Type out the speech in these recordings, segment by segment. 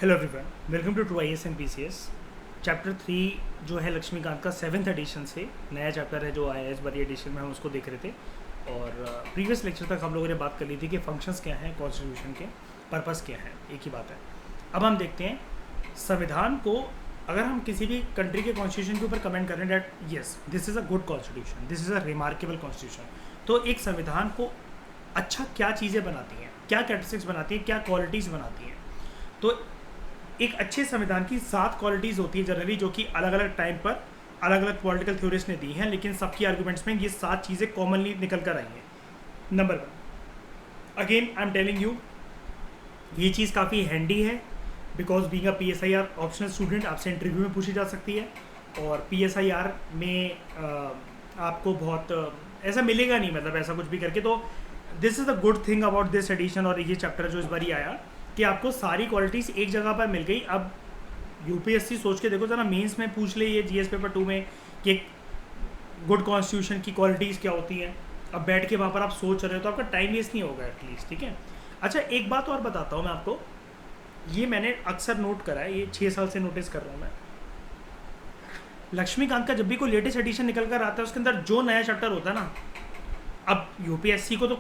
Hello everyone, welcome to IAS and PCS। Chapter 3 जो है लक्ष्मीकांत का 7th एडिशन से नया चैप्टर है जो आया है इस बार एडिशन में, हम उसको देख रहे थे। और प्रीवियस लेक्चर तक हम लोगों ने बात कर ली थी कि फंक्शंस क्या हैं कॉन्स्टिट्यूशन के, पर्पस क्या है, एक ही बात है। अब हम देखते हैं संविधान को। अगर हम किसी भी कंट्री के कॉन्स्टिट्यूशन के ऊपर कमेंट करें that yes this is a good constitution, this is a remarkable constitution, तो एक संविधान को अच्छा क्या चीज़ें बनाती हैं, क्या कैरेक्टरिस्टिक्स बनाती हैं, क्या क्वालिटीज़ बनाती हैं। तो एक अच्छे संविधान की 7 क्वालिटीज़ होती है जनरली, जो कि अलग अलग टाइम पर अलग अलग पॉलिटिकल थ्योरिस्ट ने दी हैं, लेकिन सबकी आर्गूमेंट्स में ये 7 चीज़ें कॉमनली निकल कर आई हैं। Number 1, again I am telling you, ये चीज़ काफ़ी हैंडी है because being a PSIR optional student आपसे इंटरव्यू में पूछी जा सकती है। और PSIR में आपको बहुत ऐसा मिलेगा नहीं, मतलब ऐसा कुछ भी करके। तो this is the good thing about this edition और ये चैप्टर जो इस बार ही आया कि आपको सारी क्वालिटीज़ एक जगह पर मिल गई। अब UPSC सोच के देखो जरा, मेंस में पूछ ले ये GS पेपर 2 में कि गुड कॉन्स्टिट्यूशन की क्वालिटीज़ क्या होती हैं। अब बैठ के वहाँ पर आप सोच रहे हो तो आपका टाइम वेस्ट नहीं होगा एटलीस्ट, ठीक है। अच्छा, एक बात और बताता हूँ मैं आपको, ये मैंने अक्सर नोट करा है, ये 6 साल से नोटिस कर रहा हूँ मैं। लक्ष्मीकांत का जब भी कोई लेटेस्ट एडिशन निकल कर आता है उसके अंदर जो नया चैप्टर होता है ना, अब UPSC को तो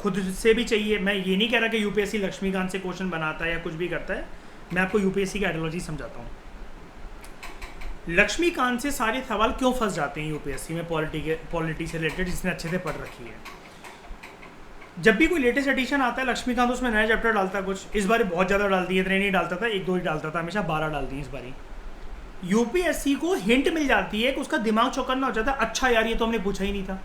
खुद से भी चाहिए। मैं ये नहीं कह रहा कि UPSC लक्ष्मीकांत से क्वेश्चन बनाता है या कुछ भी करता है, मैं आपको UPSC की आइडियोलॉजी समझाता हूँ। लक्ष्मीकांत से सारे सवाल क्यों फंस जाते हैं UPSC में पॉलिटी से रिलेटेड, जिसने अच्छे से पढ़ रखी है। जब भी कोई लेटेस्ट एडिशन आता है लक्ष्मीकांत उसमें नया चैप्टर डालता है कुछ। इस बार बहुत ज़्यादा डाल दिए, इतने नहीं डालता था, 1-2 ही डालता था, हमेशा 12 डाल दिए इस बारी। UPSC को हिंट मिल जाती है कि उसका दिमाग चौकन्ना हो जाता है, अच्छा यार ये तो हमने पूछा ही नहीं था।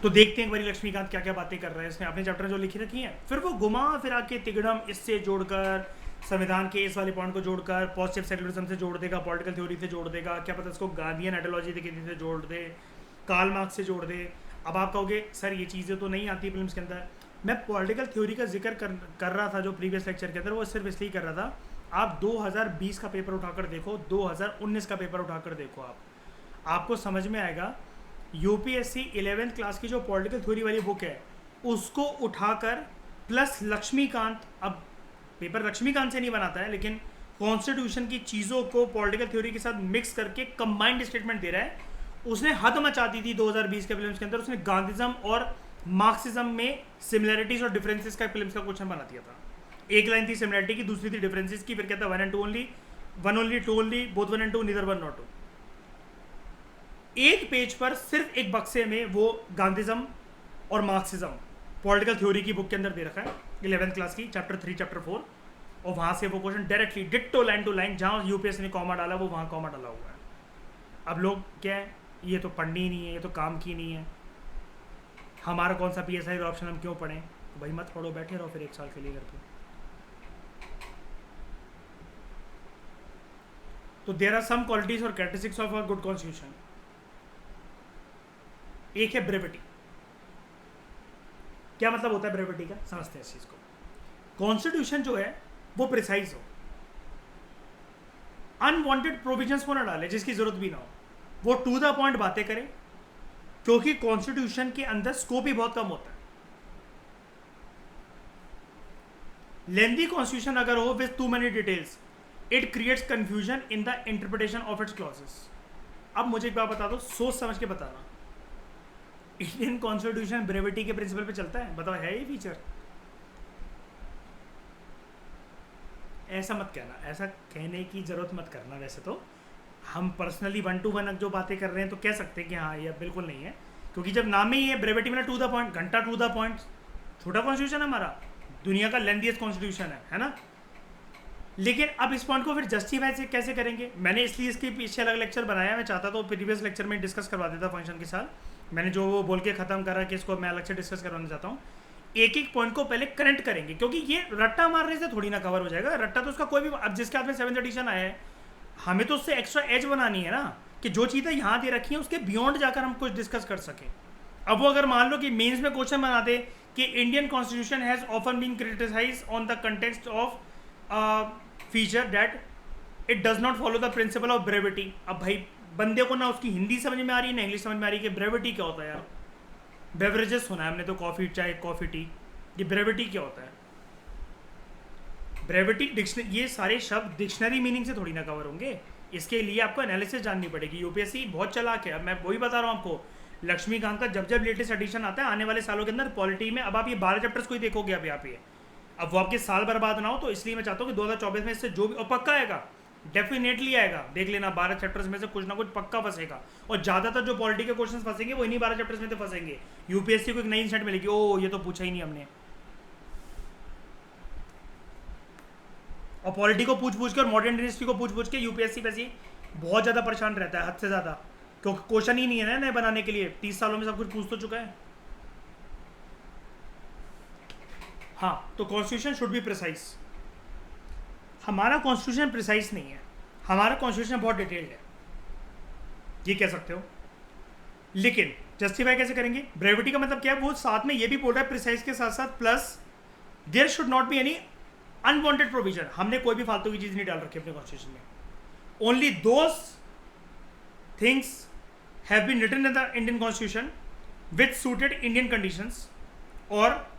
तो देखते हैं एक बारी लक्ष्मीकांत क्या क्या बातें कर रहे हैं इसने अपने चैप्टर जो लिखी रखी हैं। फिर वो घुमा फिर आके तिगड़म इससे जोड़कर, संविधान के इस वाले पॉइंट को जोड़कर पॉजिटिव सेक्युलरिज्म से जोड़ देगा, पॉलिटिकल थ्योरी से जोड़ देगा, क्या पता इसको गांधीयन आइडियोलॉजी से जोड़ दे, कार्ल मार्क्स से जोड़ दे। अब आप कहोगे सर ये चीज़ें तो नहीं आती फिल्म्स के अंदर। मैं पॉलिटिकल थ्योरी का जिक्र कर रहा था जो प्रीवियस लेक्चर के अंदर, वो सिर्फ इसलिए कर रहा था। आप 2020 का पेपर उठाकर देखो, 2019 का पेपर उठाकर देखो, आपको समझ में आएगा। UPSC 11th क्लास की जो पॉलिटिकल थ्योरी वाली बुक है उसको उठाकर प्लस लक्ष्मीकांत, अब पेपर लक्ष्मीकांत से नहीं बनाता है लेकिन कॉन्स्टिट्यूशन की चीज़ों को पॉलिटिकल थ्योरी के साथ मिक्स करके कंबाइंड स्टेटमेंट दे रहा है। उसने हद मचा दी थी 2020 के फिल्म्स के अंदर। उसने गांधीज्म और मार्क्सिज्म में सिमिलैरिटीज और डिफरेंसेस का फिल्म्स का क्वेश्चन बना दिया था। एक लाइन थी सिमिलैरिटी की, दूसरी थी डिफरेंसेस की, फिर कहता 1 and 2 only, 1 only 2 only, both 1 and 2, neither 1 nor 2। एक पेज पर सिर्फ एक बक्से में वो गांधीज्म और मार्क्सिज्म पॉलिटिकल थ्योरी की बुक के अंदर दे रखा है 11th क्लास की, चैप्टर 3 चैप्टर 4। और वहां से वो question directly ditto line to line, जहां UPSC ने कॉमा डाला वो वहां कॉमा डाला हुआ है। अब लोग क्या है, ये तो पढ़नी ही नहीं है, ये तो काम की नहीं है, हमारा कौन सा PSI ऑप्शन हम क्यों पढ़ें। तो भाई मत पढ़ो, बैठे रहो फिर 1 साल के लिए घर पे। तो देयर आर सम क्वालिटीज और characteristics of a good constitution. एक है ब्रेविटी। क्या मतलब होता है ब्रेविटी का, समझते हैं इस चीज को। कॉन्स्टिट्यूशन जो है वो प्रिसाइज हो, अनवांटेड प्रोविजंस को ना डाले जिसकी जरूरत भी ना हो, वो टू द पॉइंट बातें करे, क्योंकि कॉन्स्टिट्यूशन के अंदर स्कोप ही बहुत कम होता है। लेंथी कॉन्स्टिट्यूशन अगर हो with two many details, it creates confusion in the interpretation of its clauses. अब मुझे एक बात बता दो, सोच समझ के बताना, इंडियन कॉन्स्टिट्यूशन ब्रेविटी के प्रिंसिपल पे चलता है? बताओ, है ये फीचर? ऐसा मत कहना, ऐसा कहने की जरूरत मत करना। वैसे तो हम पर्सनली 1 to 1 जो बातें कर रहे हैं तो कह सकते हैं कि हाँ ये बिल्कुल नहीं है, क्योंकि जब नाम ही है ब्रेविटी में टू द पॉइंट, घंटा टू द पॉइंट। छोटा कॉन्स्टिट्यूशन है हमारा, दुनिया का लेंथीएस्ट कॉन्स्टिट्यूशन है ना। लेकिन अब इस पॉइंट को फिर जस्टिफाई से कैसे करेंगे? मैंने इसलिए इसके पीछे अलग लेक्चर बनाया। मैं चाहता तो प्रीवियस लेक्चर में डिस्कस करवा देता फंक्शन के साथ। मैंने जो वो बोल के ख़त्म करा कि इसको मैं अलग से डिस्कस करवाना चाहता हूँ। एक एक पॉइंट को पहले कनेक्ट करेंगे, क्योंकि ये रट्टा मारने से थोड़ी ना कवर हो जाएगा। रट्टा तो उसका कोई भी, अब जिसके हाथ में 7th एडिशन आया है, हमें तो उससे एक्स्ट्रा एज बनानी है ना, कि जो चीज़ें यहाँ दे रखी हैं उसके बियॉन्ड जाकर हम कुछ डिस्कस कर सकें। अब वो अगर मान लो कि मेंस में क्वेश्चन बना दे कि Indian constitution has often been criticise on the context of feature that it does not follow the principle of brevity. अब भाई बंदे को ना उसकी हिंदी समझ में आ रही है ना इंग्लिश समझ में आ रही है कि ब्रेविटी क्या होता है। यार बेवरेजेस सुना है हमने तो, कॉफ़ी, चाय, कॉफ़ी, टी, ये ब्रेविटी क्या होता है? ब्रेविटी डिक्शनरी, ये सारे शब्द डिक्शनरी मीनिंग से थोड़ी ना कवर होंगे, इसके लिए आपको एनालिसिस जाननी पड़ेगी। यूपीएससी बहुत चालाक है। अब मैं वही बता रहा हूँ आपको, लक्ष्मीकांत का जब जब लेटेस्ट एडिशन आता है आने वाले सालों के अंदर पॉलिटी में, अब आप ये 12 चैप्टर्स को ही देखोगे अब यहाँ पे, अब वो आपके साल बर्बाद ना हो, तो इसलिए मैं चाहता हूँ कि 2024 में इससे जो भी, और पक्का आएगा, डेफिनेटली आएगा, देख लेना 12 चैप्टर्स में से कुछ ना कुछ पक्का फंसेगा। और ज़्यादातर जो पॉलिटी के क्वेश्चन फंसेंगे वो इन्हीं 12 चैप्टर्स में तो फंसेंगे। यूपीएससी को एक नई इंसाइट मिलेगी, ओ ये तो पूछा ही नहीं हमने। और पॉलिटी को पूछ पूछ के और मॉडर्न हिस्ट्री को पूछ पूछ के यूपीएससी वैसे बहुत ज़्यादा परेशान रहता है, हद से ज़्यादा, क्योंकि क्वेश्चन ही नहीं है ना नए बनाने के लिए। 30 सालों में सब कुछ पूछ तो चुका है। हाँ, तो कॉन्स्टिट्यूशन शुड बी प्रिसाइज। हमारा कॉन्स्टिट्यूशन प्रिसाइज नहीं है, हमारा कॉन्स्टिट्यूशन बहुत डिटेल्ड है, ये कह सकते हो। लेकिन जस्टिफाई कैसे करेंगे? ब्रेविटी का मतलब क्या है? वो साथ में ये भी बोल रहा है प्रिसाइज के साथ साथ plus there should not be any unwanted provision. हमने कोई भी फालतू की चीज नहीं डाल रखी अपने कॉन्स्टिट्यूशन में। Only those things have been written in the Indian constitution with suited Indian conditions, और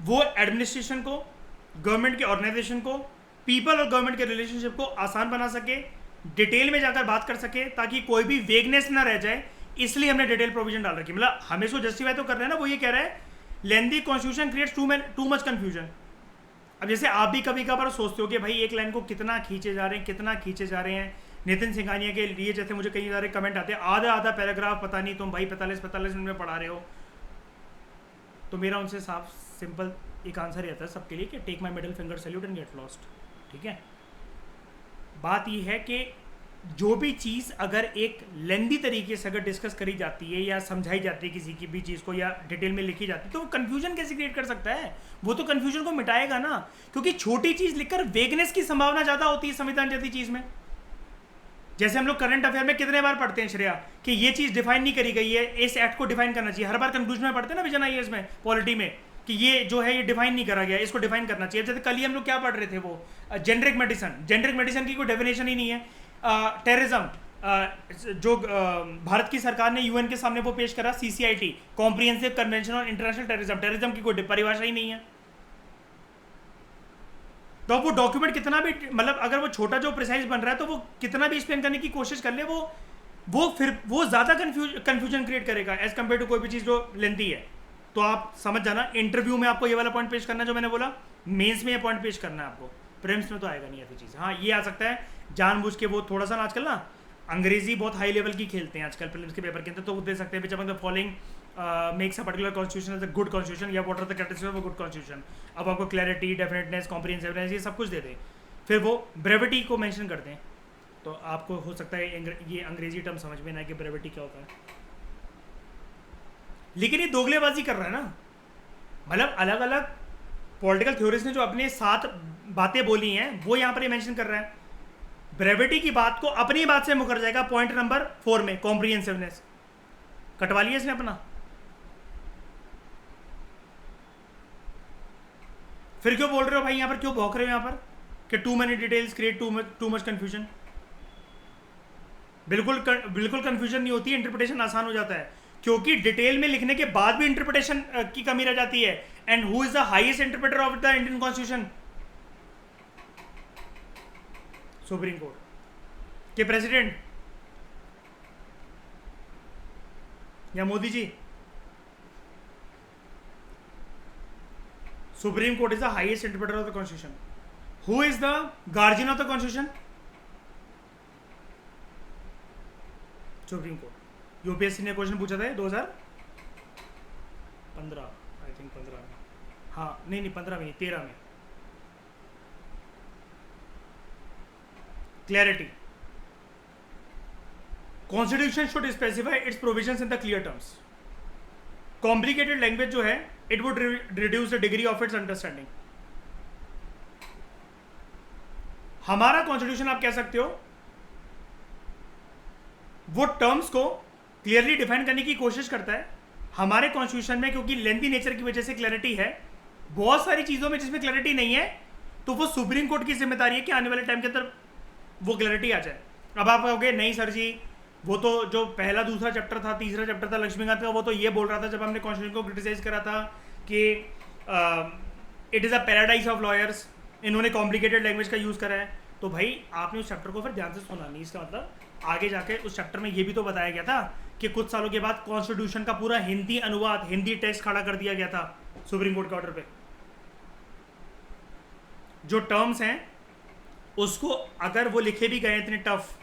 वो एडमिनिस्ट्रेशन को, गवर्नमेंट के ऑर्गेनाइजेशन को, पीपल और गवर्नमेंट के रिलेशनशिप को आसान बना सके, डिटेल में जाकर बात कर सके, ताकि कोई भी वेगनेस ना रह जाए। इसलिए हमने डिटेल प्रोविजन डाल रखी। मतलब हमें इसको जस्टिफाई तो कर रहे हैं ना, वो ये कह रहा है lengthy constitution creates too much confusion. अब जैसे आप भी कभी कभार सोचते हो कि भाई एक लाइन को कितना खींचे जा रहे हैं, कितना खींचे जा रहे हैं। नितिन सिंघानिया के लिए जैसे मुझे कई सारे कमेंट आते हैं, आधा आधा पैराग्राफ पता नहीं तुम भाई 45 मिनट में पढ़ा रहे हो। तो मेरा उनसे साफ सिंपल एक आंसर रहता है सबके लिए कि take my middle finger salute and get lost. ठीक है, बात यह है कि जो भी चीज़ अगर एक लेंदी तरीके से अगर डिस्कस करी जाती है या समझाई जाती है किसी की भी चीज़ को, या डिटेल में लिखी जाती है, तो वो कन्फ्यूजन कैसे क्रिएट कर सकता है? वो तो कन्फ्यूजन को मिटाएगा ना, क्योंकि छोटी चीज़ लिखकर वेगनेस की संभावना ज़्यादा होती है संविधान जैसी चीज़ में। जैसे हम लोग करंट अफेयर में कितने बार पढ़ते हैं श्रेया कि ये चीज़ डिफाइन नहीं करी गई है, इस एक्ट को डिफाइन करना चाहिए। हर बार कंक्लूजन में पढ़ते हैं ना विजन आईएएस में, पॉलिटी में, कि ये जो है ये डिफाइन नहीं करा गया, इसको डिफाइन करना चाहिए। जैसे कल ही हम लोग क्या पढ़ रहे थे, वो जेनरिक मेडिसिन की कोई डेफिनेशन ही नहीं है। टेररिज्म जो भारत की सरकार ने यूएन के सामने वो पेश करा, CCIT, comprehensive convention on international terrorism की कोई परिभाषा ही नहीं है। तो वो डॉक्यूमेंट कितना भी, मतलब अगर वो छोटा जो प्रिसाइज बन रहा है तो वो कितना भी एक्सप्लेन करने की कोशिश कर ले, वो फिर वो ज़्यादा कन्फ्यूजन क्रिएट करेगा एज कम्पेयर टू कोई भी चीज़ जो लेंथी है। तो आप समझ जाना, इंटरव्यू में आपको ये वाला पॉइंट पेश करना है जो मैंने बोला, मेंस में ये पॉइंट पेश करना है आपको, प्रीलिम्स में तो आएगा नहीं ऐसी चीज़। हाँ, ये आ सकता है जानबूझ के, वो थोड़ा सा आजकल ना अंग्रेजी बहुत हाई लेवल की खेलते हैं आजकल प्रीलिम्स के पेपर के अंदर, तो वो दे सकते हैं which among the following makes a particular constitution as a good constitution, या what are the characteristics of a good constitution. अब आपको क्लैरिटी, डेफिनेटनेस, कॉम्प्रिहेंसिवनेस, ये सब कुछ दे दें, फिर वो ब्रेविटी को मेंशन कर दें, तो आपको हो सकता है ये अंग्रेजी टर्म समझ में ना कि ब्रेविटी क्या होता है। लेकिन ये दोगलेबाजी कर रहा है ना, मतलब अलग अलग पॉलिटिकल थ्योरीज ने जो अपने साथ बातें बोली हैं वो यहाँ पर ये मेंशन कर रहा है। ब्रेविटी की बात को अपनी बात से मुकर जाएगा पॉइंट नंबर 4 में, कॉम्प्रिहेंसिवनेस कटवा लिया इसने अपना। फिर क्यों बोल रहे हो भाई यहाँ पर, क्यों भौंक रहे हो यहाँ पर कि too many details create too much confusion? बिल्कुल कंफ्यूजन नहीं होती, इंटरप्रिटेशन आसान हो जाता है, क्योंकि डिटेल में लिखने के बाद भी इंटरप्रिटेशन की कमी रह जाती है। And who is the highest interpreter of the Indian constitution? Supreme court के प्रेसिडेंट या Modi ji? Supreme court is the highest interpreter of the constitution. Who is the guardian of the constitution? Supreme court. UPSC ने question पूछा था 2015, I think 15 में, हाँ नहीं 15 में नहीं, 13 में। Clarity, constitution should specify it's provisions in the clear terms. Complicated language जो है, it would reduce the degree of its understanding. हमारा कॉन्स्टिट्यूशन आप कह सकते हो वो टर्म्स को क्लियरली डिफाइन करने की कोशिश करता है। हमारे कॉन्स्टिट्यूशन में क्योंकि लेंथी नेचर की वजह से क्लैरिटी है, बहुत सारी चीज़ों में जिसमें क्लैरिटी नहीं है, तो वो सुप्रीम कोर्ट की जिम्मेदारी है कि आने वाले टाइम के अंदर वो क्लैरिटी आ जाए। अब आप कहोगे नहीं सर जी, वो तो जो पहला दूसरा चैप्टर था, तीसरा चैप्टर था लक्ष्मीकांत का, वो तो ये बोल रहा था जब हमने कॉन्स्टिट्यूशन को क्रिटिसाइज करा था कि it is a paradise of lawyers, इन्होंने कॉम्प्लिकेटेड लैंग्वेज का यूज़ करा है। तो भाई आपने उस चैप्टर को फिर ध्यान से सुना नहीं, इसका मतलब आगे जाके उस चैप्टर में ये भी तो बताया गया था कि कुछ सालों के बाद कॉन्स्टिट्यूशन का पूरा हिंदी अनुवाद, हिंदी टेक्स्ट खड़ा कर दिया गया था सुप्रीम कोर्ट के ऑर्डर पे। जो टर्म्स हैं उसको अगर वो लिखे भी गए इतने टफ,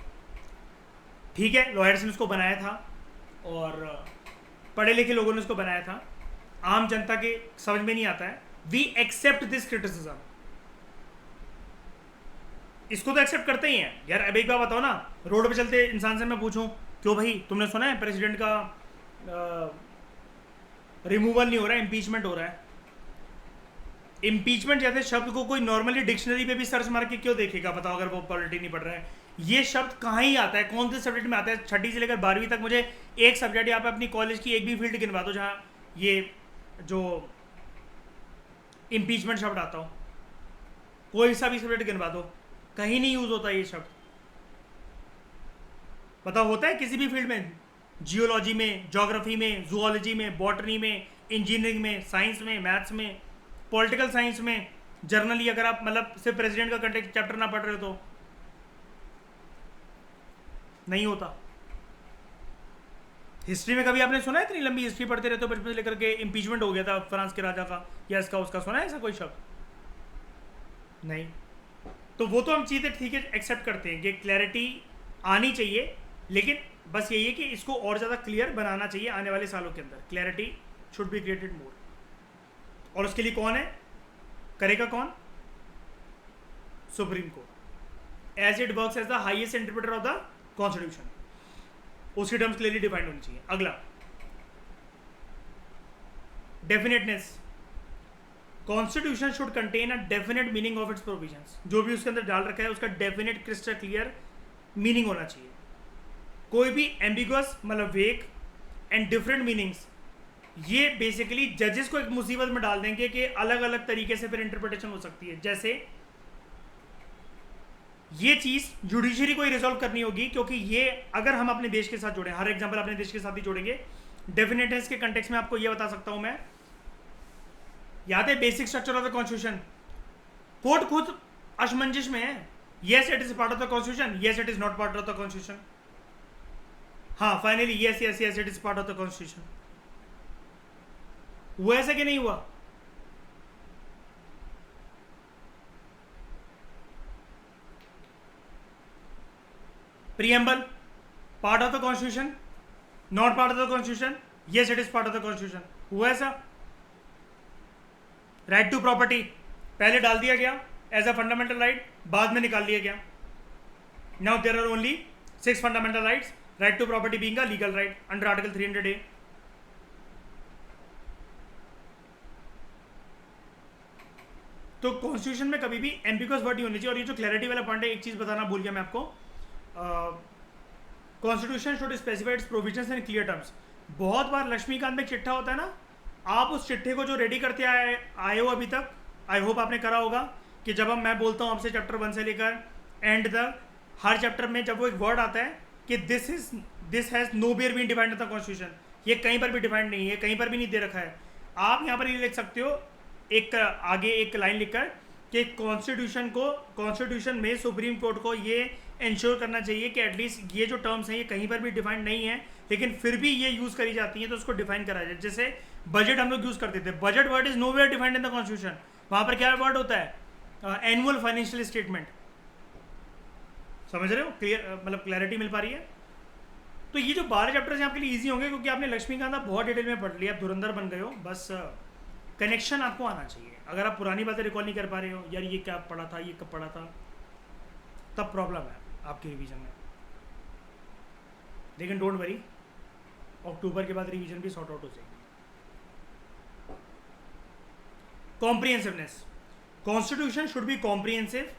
ठीक है, लॉयर्स ने उसको बनाया था और पढ़े लिखे लोगों ने उसको बनाया था, आम जनता के समझ में नहीं आता है। वी एक्सेप्ट दिस क्रिटिसिज्म, इसको तो एक्सेप्ट करते ही हैं यार। अब एक बार बताओ ना, रोड पे चलते इंसान से मैं पूछूं, क्यों भाई तुमने सुना है प्रेसिडेंट का रिमूवल नहीं हो रहा है, इम्पीचमेंट हो रहा है। इम्पीचमेंट जैसे शब्द को कोई नॉर्मली डिक्शनरी पे भी सर्च मार के क्यों देखेगा, बताओ, अगर वो पॉलिटी नहीं पढ़ रहा है। ये शब्द कहाँ ही आता है, कौन से सब्जेक्ट में आता है? छठी से लेकर 12वीं तक मुझे एक सब्जेक्ट यहाँ पे अपनी कॉलेज की एक भी फील्ड गिनवा दो जहाँ ये जो इम्पीचमेंट शब्द आता हो। कोई सा भी सब्जेक्ट गिनवा दो, कहीं नहीं यूज होता ये शब्द। बताओ होता है किसी भी फील्ड में? जियोलॉजी में, ज्योग्राफी में, जूलॉजी में, बॉटनी में, इंजीनियरिंग में, साइंस में, मैथ्स में, पॉलिटिकल साइंस में, जर्नली अगर आप मतलब सिर्फ प्रेसिडेंट का कंटेक्ट चैप्टर ना पढ़ रहे हो तो नहीं होता। हिस्ट्री में कभी आपने सुना है? इतनी लंबी हिस्ट्री पढ़ते रहते हो बचपन से लेकर के, इम्पीचमेंट हो गया था फ्रांस के राजा का या इसका उसका, सुना है ऐसा कोई शब्द? नहीं। तो वो तो हम चीज़ें ठीक है एक्सेप्ट करते हैं कि क्लैरिटी आनी चाहिए, लेकिन बस यही है कि इसको और ज़्यादा क्लियर बनाना चाहिए आने वाले सालों के अंदर। Clarity should be created more. और उसके लिए कौन है करेगा? कौन? Supreme court, as it works as the highest interpreter of the constitution. उसकी टर्म्स क्लियरली डिफाइंड होनी चाहिए। अगला, definiteness. Constitution should contain a definite meaning of its provisions. जो भी उसके अंदर डाल रखा है उसका डेफिनेट क्रिस्टल क्लियर मीनिंग होना चाहिए। कोई भी एम्बिगुअस मतलब वेग एंड डिफरेंट मीनिंग्स, ये बेसिकली जजेस को एक मुसीबत में डाल देंगे कि अलग अलग तरीके से फिर इंटरप्रिटेशन हो सकती है। जैसे ये चीज जुडिशरी को ही रिजॉल्व करनी होगी, क्योंकि ये अगर हम अपने देश के साथ जोड़ें, हर एग्जांपल अपने देश के साथ ही जोड़ेंगे। डेफिनेटनेस के कंटेक्स्ट में आपको ये बता सकता हूं मैं, याद है basic structure of the constitution? Court खुद असमंजस में है। Yes it is part of the constitution, yes it is not part of the constitution. हाँ finally yes yes yes it is part of the constitution. हुआ ऐसा कि नहीं हुआ? Preamble part of the constitution, not part of the constitution, yes it is part of the constitution. हुआ ऐसा? Right to property पहले डाल दिया गया एज अ फंडामेंटल राइट, बाद में निकाल लिया गया। Now there are only 6 fundamental rights, right to property being a legal right under article 300A। तो कॉन्स्टिट्यूशन में कभी भी एम्बिगुअस वर्ड नहीं होनी चाहिए। और ये जो क्लैरिटी वाला पॉइंट है, एक चीज बताना भूल गया मैं आपको, constitution should specify it's provisions in clear terms. बहुत बार लक्ष्मीकांत में चिट्ठा होता है ना, आप उस चिट्ठे को जो रेडी करते आए हो अभी तक, आई होप आपने करा होगा कि जब मैं बोलता हूँ आपसे चैप्टर 1 से लेकर एंड तक, हर चैप्टर में जब वो एक वर्ड आता है कि this has nowhere been defined in the constitution, ये कहीं पर भी डिफाइंड नहीं है, कहीं पर भी नहीं दे रखा है। आप यहाँ पर ये लिख सकते हो एक आगे एक लाइन लिखकर कि कॉन्स्टिट्यूशन में सुप्रीम कोर्ट को ये इंश्योर करना चाहिए कि एटलीस्ट ये जो टर्म्स हैं ये कहीं पर भी डिफाइंड नहीं है, लेकिन फिर भी ये यूज़ करी जाती हैं तो उसको डिफाइन करा जाए। जैसे बजट हम लोग यूज़ करते थे, budget word is nowhere defined in the constitution. वहाँ पर क्या वर्ड होता है? Annual financial statement. समझ रहे हो? क्लियर मतलब क्लैरिटी मिल पा रही है? तो ये जो 12 चैप्टर्स हैं आपके लिए ईजी होंगे, क्योंकि आपने लक्ष्मीकांत बहुत डिटेल में पढ़ लिया, आप धुरंधर बन गए हो। बस कनेक्शन आपको आना चाहिए। अगर आप पुरानी बातें रिकॉल नहीं कर पा रहे हो, यार ये क्या पढ़ा था, ये कब पढ़ा था, तब प्रॉब्लम है आपके रिवीजन में। लेकिन डोंट वरी, अक्टूबर के बाद रिवीजन भी सॉर्ट आउट हो जाएगी। Comprehensiveness. Constitution should be comprehensive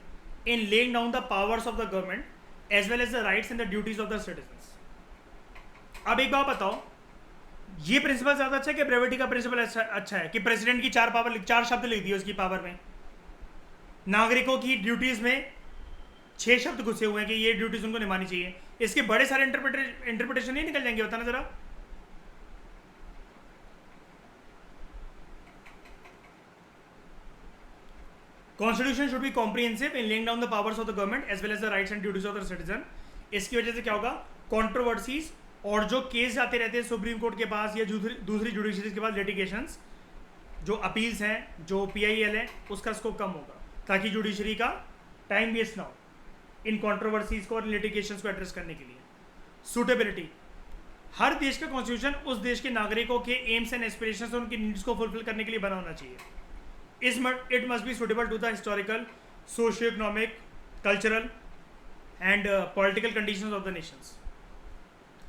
in laying down the powers of the government as well as the rights and the duties of the citizens. अब एक बात बताओ, ये प्रिंसिपल ज्यादा अच्छा है कि ब्रेविटी का प्रिंसिपल अच्छा है कि प्रेसिडेंट की 4 शब्द लिख दिए उसकी पावर में, नागरिकों की ड्यूटीज में 6 शब्द घुसे हुए हैं कि ये ड्यूटीज उनको निभानी चाहिए। इसके बड़े सारे इंटरप्रिटेशन नहीं निकल जाएंगे? बताना जरा। Constitution should be comprehensive in laying down the powers of the government as well as the rights and duties of the citizen. इसकी वजह से क्या होगा, कॉन्ट्रोवर्सीज और जो केस जाते रहते हैं सुप्रीम कोर्ट के पास या दूसरी जुडिशरीज के पास, लिटिगेशंस जो अपील्स हैं, जो PIL है, उसका स्कोप कम होगा, ताकि जुडिशरी का टाइम वेस्ट ना हो इन कॉन्ट्रोवर्सीज को और लिटिगेशंस को एड्रेस करने के लिए। सूटेबिलिटी, हर देश का कॉन्स्टिट्यूशन उस देश के नागरिकों के एम्स एंड एस्पिरेशंस और उनकी नीड्स को फुलफिल करने के लिए बना होना चाहिए। It must be suitable to the historical, socio economic, cultural and political conditions of the nations.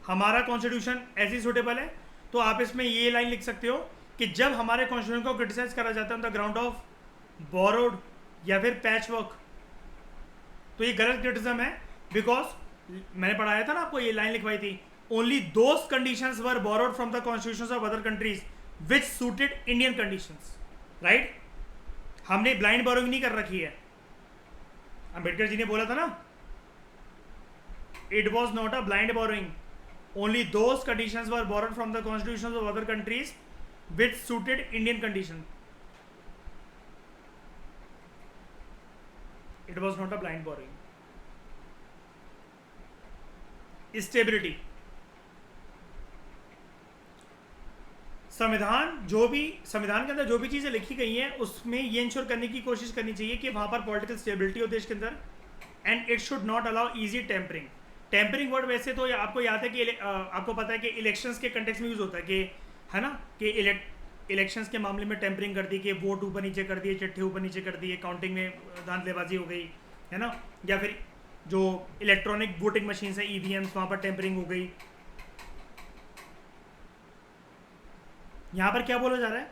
हमारा कॉन्स्टिट्यूशन ऐसी सुटेबल है तो आप इसमें ये लाइन लिख सकते हो कि जब हमारे कॉन्स्टिट्यूशन को क्रिटिसाइज करा जाता है on the ground of borrowed या फिर पैच वर्क, तो ये गलत क्रिटिसिज्म है, बिकॉज मैंने पढ़ाया था ना आपको, ये लाइन लिखवाई थी, only those conditions were borrowed from the constitutions of other countries which suited Indian conditions, right. हमने ब्लाइंड बोरोइंग नहीं कर रखी है। अंबेडकर जी ने बोला था ना, it was not a blind borrowing, only those conditions were borrowed from the constitutions of other countries which suited Indian condition. It was not a blind borrowing. Stability, संविधान के अंदर जो भी चीजें लिखी गई हैं उसमें ये इंश्योर करने की कोशिश करनी चाहिए कि वहां पर पॉलिटिकल स्टेबिलिटी हो देश के अंदर, and it should not allow easy tampering. Tampering word वैसे तो आपको याद है कि आपको पता है कि इलेक्शंस के कंटेक्स्ट में यूज होता है, कि है ना, कि इलेक्शंस के मामले में टेम्परिंग कर दी, कि वोट ऊपर नीचे कर दिए, चिट्ठे ऊपर नीचे कर दिए, काउंटिंग में धांधलेबाजी हो गई, है ना, या फिर जो इलेक्ट्रॉनिक वोटिंग मशीन है EVMs, वहां पर टेम्परिंग हो गई। यहां पर क्या बोला जा रहा है,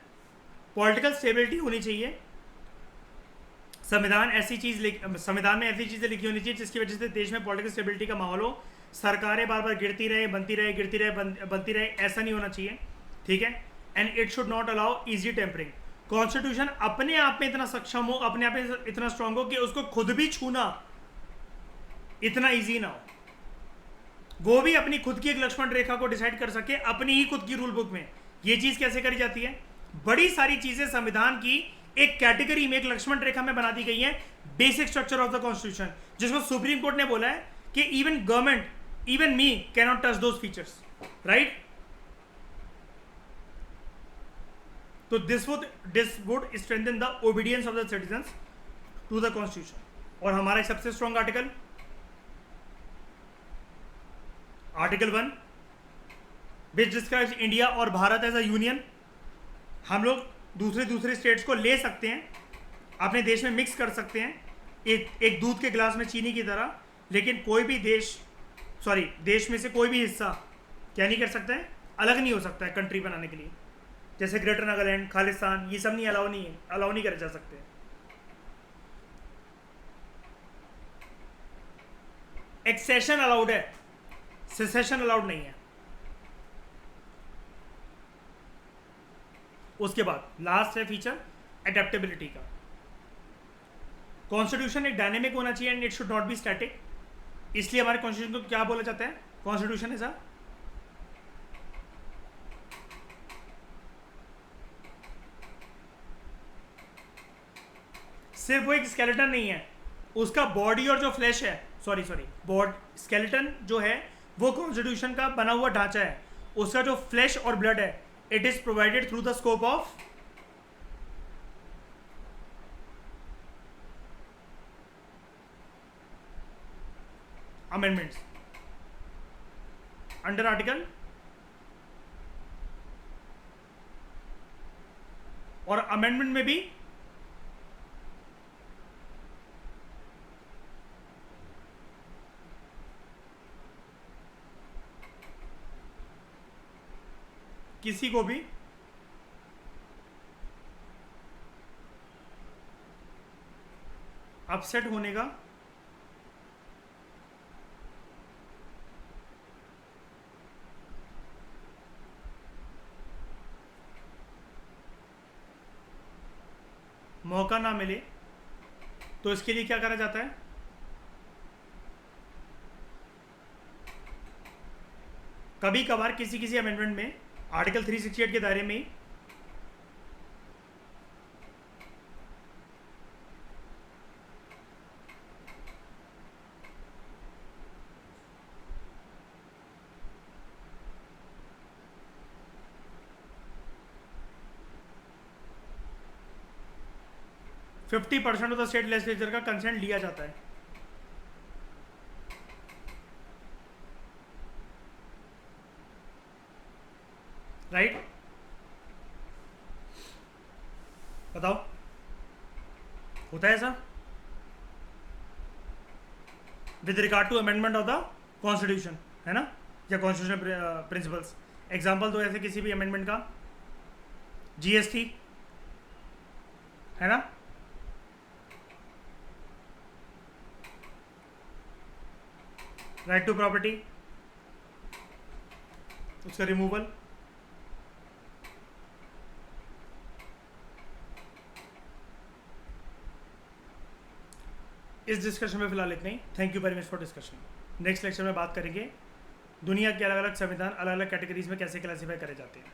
पॉलिटिकल स्टेबिलिटी होनी चाहिए, संविधान में ऐसी चीजें लिखी होनी चाहिए जिसकी वजह से देश में पॉलिटिकल स्टेबिलिटी का माहौल हो, सरकारें बार बार गिरती रहे, बनती रहे, ऐसा नहीं होना चाहिए, ठीक है। And it should not allow easy tampering. Constitution अपने आप में इतना सक्षम हो, अपने आप में इतना स्ट्रांग हो कि उसको खुद भी छूना इतना इजी ना हो, वो भी अपनी खुद की एक लक्ष्मण रेखा को डिसाइड कर सके अपनी ही खुद की रूल बुक में। ये चीज कैसे करी जाती है, बड़ी सारी चीजें संविधान की एक कैटेगरी में, एक लक्ष्मण रेखा में बना दी गई है, basic structure of the constitution, जिसको सुप्रीम कोर्ट ने बोला है कि even government, even me can not touch those features, right. तो this would strengthen the obedience of the citizens to the constitution. और हमारा सबसे strong article 1 which describes India और भारत एज अ यूनियन। हम लोग दूसरे स्टेट्स को ले सकते हैं, अपने देश में मिक्स कर सकते हैं, एक दूध के गिलास में चीनी की तरह, लेकिन कोई भी देश में से कोई भी हिस्सा क्या नहीं कर सकता है, अलग नहीं हो सकता है कंट्री बनाने के लिए। जैसे ग्रेटर नागालैंड, खालिस्तान, ये सब नहीं अलाउ नहीं करे जा सकते। एक्सेशन अलाउड है, सेसेशन अलाउड नहीं है। उसके बाद लास्ट है फीचर एडेप्टेबिलिटी का। कॉन्स्टिट्यूशन एक डायनेमिक होना चाहिए and it should not B static. इसलिए हमारे कॉन्स्टिट्यूशन को क्या बोला जाता है, कॉन्स्टिट्यूशन ऐसा सिर्फ वो एक स्केलेटन नहीं है, उसका बॉडी और जो फ्लैश है, स्केलेटन जो है वो कॉन्स्टिट्यूशन का बना हुआ ढांचा है, उसका जो फ्लैश और ब्लड है, it is provided through the scope of amendments under article, और अमेंडमेंट में भी किसी को भी अपसेट होने का मौका ना मिले, तो इसके लिए क्या करा जाता है, कभी कभार किसी अमेंडमेंट में आर्टिकल 368 के दायरे में 50% ऑफ द स्टेट लेजिस्लेचर का कंसेंट लिया जाता है। राइट? बताओ, होता है ऐसा with regard to amendment of the constitution, है ना, या कॉन्स्टिट्यूशनल प्रिंसिपल्स। एग्जाम्पल दो ऐसे किसी भी अमेंडमेंट का। जीएसटी, है ना, राइट टू प्रॉपर्टी, उसका रिमूवल, इस डिस्कशन में फिलहाल इतना ही। Thank you very much for discussion. Next lecture में बात करेंगे दुनिया के अलग अलग संविधान अलग अलग कैटेगरीज में कैसे क्लासीफाई करे जाते हैं।